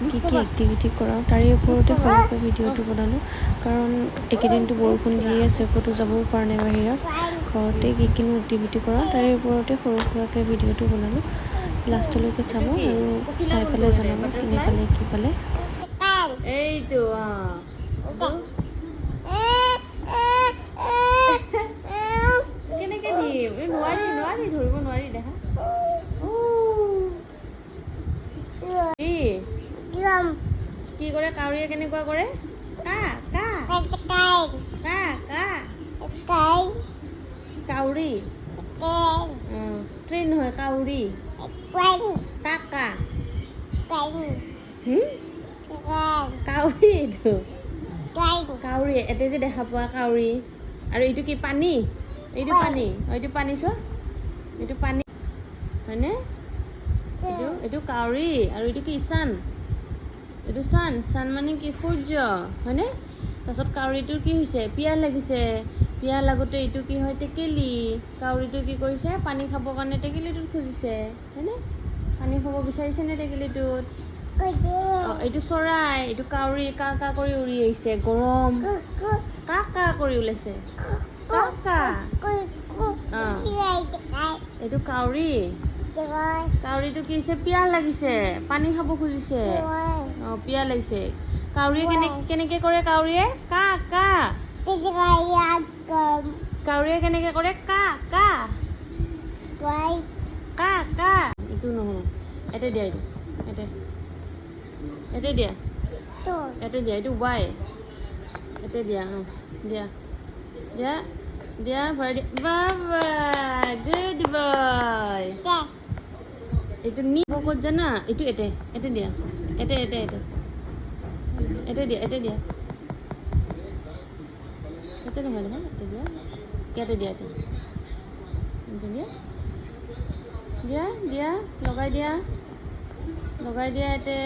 কি এক্টিভিটি কৰাওঁ তাৰে ওপৰতে সৰুকৈ ভিডিঅ'টো বনালোঁ কাৰণ এইকেইদিনটো বৰষুণ দি আছে ক'তো যাবও পৰা নাই বাহিৰত ঘৰতে কি কিনো এক্টিভিটি কৰাওঁ তাৰে ওপৰতে সৰু সুৰাকৈ ভিডিঅ'টো বনালোঁ লাষ্টলৈকে চাব আৰু চাই পেলাই জনাব কেনে পালে কি পালে এইটো কেনেকৈ দিম নোৱাৰি নোৱাৰি ধৰিব নোৱাৰি দেখা কি কৰে কাউৰীয়ে কেনেকুৱা কৰে কা কা কা কা কাউৰী ট্ৰেইন হয় কাউৰী কাকা কাউৰী এইটো কাউৰী এতে যে দেখা পোৱা কাউৰী আৰু এইটো কি পানী এইটো পানী এইটো পানী চোৱা এইটো পানী হয়নে এইটো কাউৰী আৰু এইটো কি চান এইটো চান চান মানে কি সূৰ্য হয়নে তাৰপিছত কাউৰীটোৰ কি হৈছে পিয়াহ লাগিছে পিয়াহ লাগোতে এইটো কি হয় টেকেলি কাউৰীটো কি কৰিছে পানী খাবৰ কাৰণে টেকেলিটোত খুজিছে হয়নে পানী খাব বিচাৰিছেনে টেকেলিটোত এইটো চৰাই এইটো কাউৰী কা কা কৰি উৰি আহিছে গৰম কা কা কৰি ওলাইছে কা কা এইটো কাউৰী কাউৰীটো কি হৈছে পিয়াহ লাগিছে পানী খাব খুজিছে পিয়াহ লাগিছে কাউৰীয়ে কেনেকৈ কৰে কাউৰীয়ে কা কা কাউৰীয়ে কেনেকৈ কৰে কা কা কা কা এইটো নহয় এতে দিয়া এইটো এতে দিয়া এতে দিয়া এইটো ৱাই এতে দিয়া দিয়া দিয়া দিয়া ভৰাই দিয়া বাবা গুড বয় এইটো নি ক'ত জানা এইটো এতে দিয়া এতে দিয়া এতে দিয়া এতে নহয় নহয় এতে দিয়া ইয়াতে দিয়া এতে দিয়া দিয়া দিয়া লগাই দিয়া এতে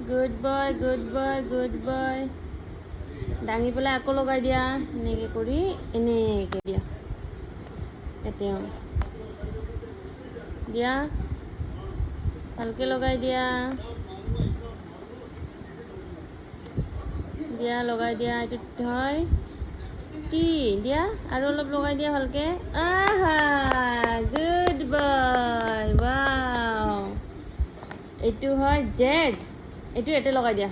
good boy good boy good boy দাঙি পেলাই আকৌ লগাই দিয়া এনেকৈ কৰি এনেকৈ দিয়া এতে দিয়া ভালকৈ লগাই দিয়া দিয়া লগাই দিয়া এইটো হয় টি দিয়া আৰু অলপ লগাই দিয়া ভালকৈ আহা গুড বয় ৱাও এইটো হয় জেড এইটো এতে লগাই দিয়া